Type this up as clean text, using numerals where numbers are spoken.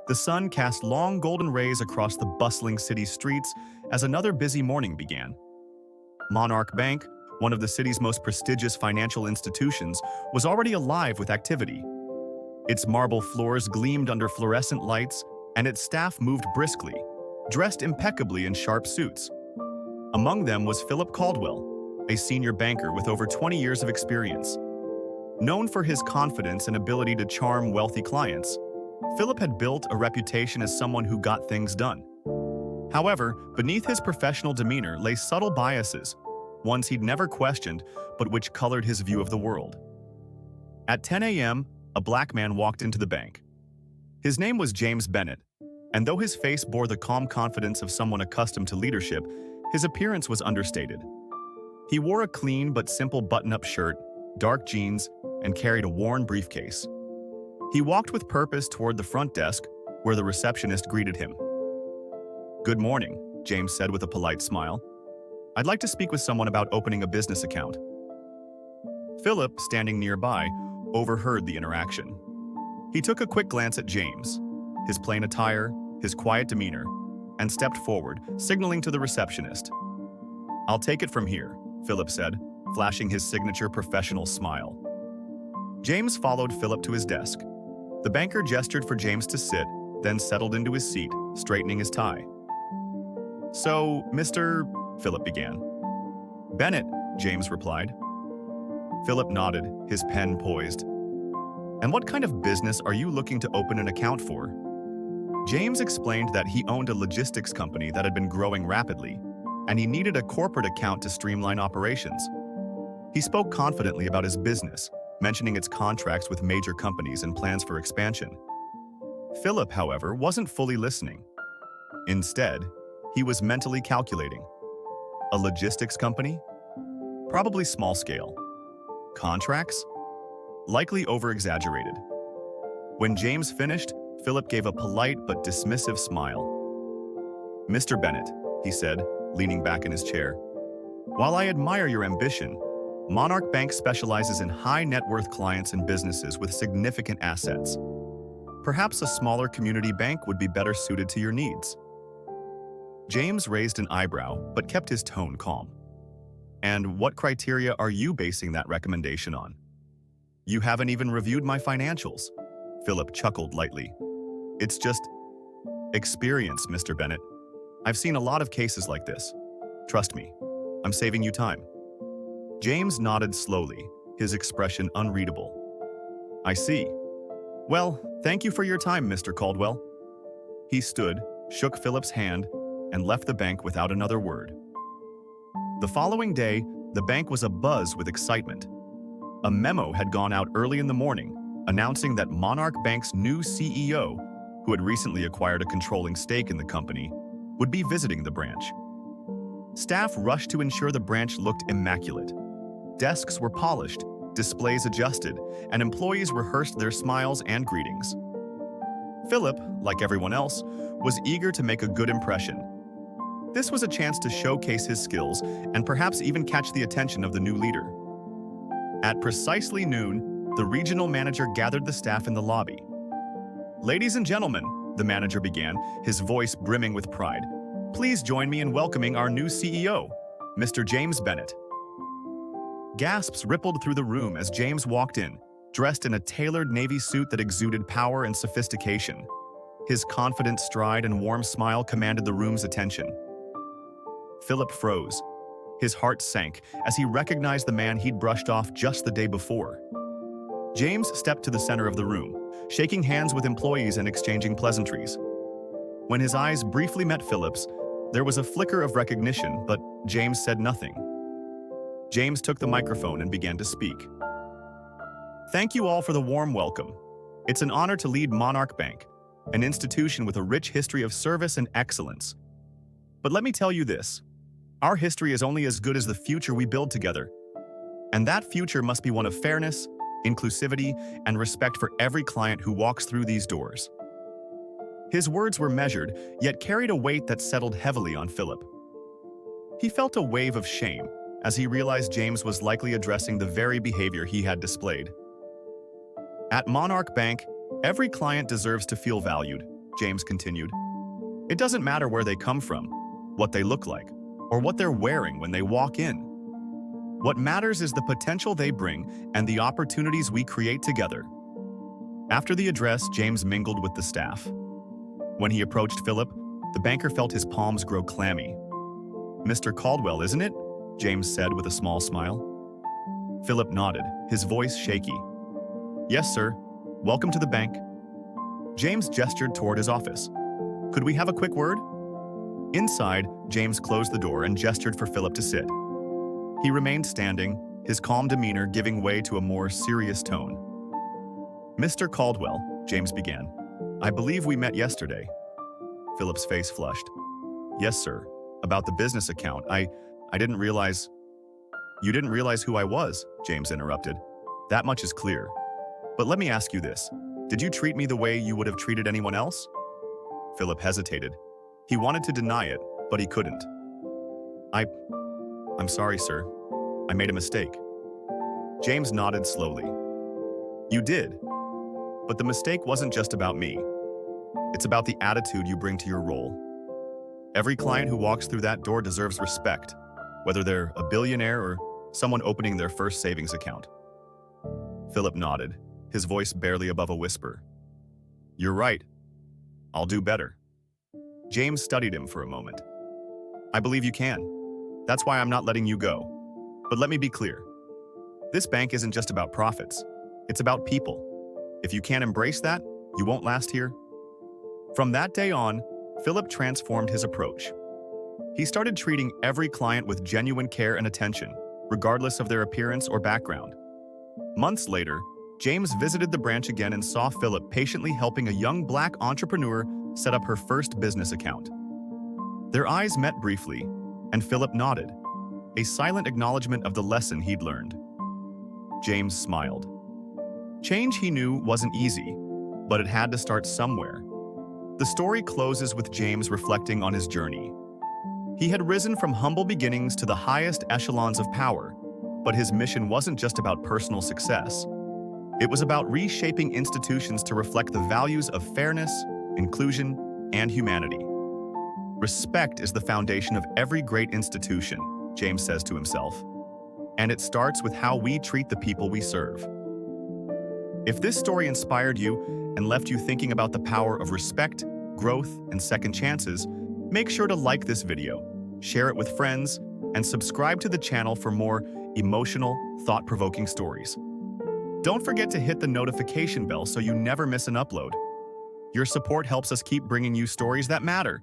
The sun cast long golden rays across the bustling city streets as another busy morning began. Monarch Bank, one of the city's most prestigious financial institutions, was already alive with activity. Its marble floors gleamed under fluorescent lights, and its staff moved briskly, dressed impeccably in sharp suits. Among them was Philip Caldwell, a senior banker with over 20 years of experience. Known for his confidence and ability to charm wealthy clients, Philip had built a reputation as someone who got things done. However, beneath his professional demeanor lay subtle biases, ones he'd never questioned, but which colored his view of the world. At 10 a.m., a black man walked into the bank. His name was James Bennett, and though his face bore the calm confidence of someone accustomed to leadership, his appearance was understated. He wore a clean but simple button-up shirt, dark jeans, and carried a worn briefcase. He walked with purpose toward the front desk, where the receptionist greeted him. "Good morning," James said with a polite smile. "I'd like to speak with someone about opening a business account." Philip, standing nearby, overheard the interaction. He took a quick glance at James, his plain attire, his quiet demeanor, and stepped forward, signaling to the receptionist. "I'll take it from here," Philip said, flashing his signature professional smile. James followed Philip to his desk. The banker gestured for James to sit, then settled into his seat, straightening his tie. "So, Mr. Philip began. "Bennett," James replied. Philip nodded, his pen poised. "And what kind of business are you looking to open an account for?" James explained that he owned a logistics company that had been growing rapidly, and he needed a corporate account to streamline operations. He spoke confidently about his business, mentioning its contracts with major companies and plans for expansion. Philip, however, wasn't fully listening. Instead, he was mentally calculating. A logistics company? Probably small scale. Contracts? Likely over-exaggerated. When James finished, Philip gave a polite but dismissive smile. "Mr. Bennett," he said, leaning back in his chair, "while I admire your ambition, Monarch Bank specializes in high-net-worth clients and businesses with significant assets. Perhaps a smaller community bank would be better suited to your needs." James raised an eyebrow, but kept his tone calm. "And what criteria are you basing that recommendation on?" "You haven't even reviewed my financials," Philip chuckled lightly. "It's just experience, Mr. Bennett. I've seen a lot of cases like this. Trust me, I'm saving you time." James nodded slowly, his expression unreadable. "I see. Well, thank you for your time, Mr. Caldwell." He stood, shook Philip's hand, and left the bank without another word. The following day, the bank was abuzz with excitement. A memo had gone out early in the morning, announcing that Monarch Bank's new CEO, who had recently acquired a controlling stake in the company, would be visiting the branch. Staff rushed to ensure the branch looked immaculate. Desks were polished, displays adjusted, and employees rehearsed their smiles and greetings. Philip, like everyone else, was eager to make a good impression. This was a chance to showcase his skills and perhaps even catch the attention of the new leader. At precisely noon, the regional manager gathered the staff in the lobby. "Ladies and gentlemen," the manager began, his voice brimming with pride, "please join me in welcoming our new CEO, Mr. James Bennett." Gasps rippled through the room as James walked in, dressed in a tailored navy suit that exuded power and sophistication. His confident stride and warm smile commanded the room's attention. Philip froze. His heart sank as he recognized the man he'd brushed off just the day before. James stepped to the center of the room, shaking hands with employees and exchanging pleasantries. When his eyes briefly met Philip's, there was a flicker of recognition, but James said nothing. James took the microphone and began to speak. "Thank you all for the warm welcome. It's an honor to lead Monarch Bank, an institution with a rich history of service and excellence. But let me tell you this, our history is only as good as the future we build together. And that future must be one of fairness, inclusivity, and respect for every client who walks through these doors." His words were measured, yet carried a weight that settled heavily on Philip. He felt a wave of shame as he realized James was likely addressing the very behavior he had displayed. At Monarch Bank, every client deserves to feel valued, James continued. It doesn't matter where they come from, what they look like, or what they're wearing when they walk in. What matters is the potential they bring and the opportunities we create together. After the address, James mingled with the staff. When he approached Philip, the banker felt his palms grow clammy. "Mr. Caldwell, isn't it?" James said with a small smile. Philip nodded, his voice shaky. "Yes, sir. Welcome to the bank." James gestured toward his office. "Could we have a quick word?" Inside, James closed the door and gestured for Philip to sit. He remained standing, his calm demeanor giving way to a more serious tone. "Mr. Caldwell," James began, "I believe we met yesterday." Philip's face flushed. "Yes, sir. About the business account. I didn't realize—" "You didn't realize who I was," James interrupted. "That much is clear. But let me ask you this. Did you treat me the way you would have treated anyone else?" Philip hesitated. He wanted to deny it, but he couldn't. I'm sorry, sir. I made a mistake." James nodded slowly. "You did. But the mistake wasn't just about me. It's about the attitude you bring to your role. Every client who walks through that door deserves respect, whether they're a billionaire or someone opening their first savings account." Philip nodded, his voice barely above a whisper. "You're right. I'll do better." James studied him for a moment. "I believe you can. That's why I'm not letting you go. But let me be clear. This bank isn't just about profits. It's about people. If you can't embrace that, you won't last here." From that day on, Philip transformed his approach. He started treating every client with genuine care and attention, regardless of their appearance or background. Months later, James visited the branch again and saw Philip patiently helping a young Black entrepreneur set up her first business account. Their eyes met briefly, and Philip nodded, a silent acknowledgement of the lesson he'd learned. James smiled. Change, he knew, wasn't easy, but it had to start somewhere. The story closes with James reflecting on his journey. He had risen from humble beginnings to the highest echelons of power, but his mission wasn't just about personal success. It was about reshaping institutions to reflect the values of fairness, inclusion, and humanity. Respect is the foundation of every great institution, James says to himself, and it starts with how we treat the people we serve. If this story inspired you and left you thinking about the power of respect, growth, and second chances, make sure to like this video, share it with friends, and subscribe to the channel for more emotional, thought-provoking stories. Don't forget to hit the notification bell so you never miss an upload. Your support helps us keep bringing you stories that matter.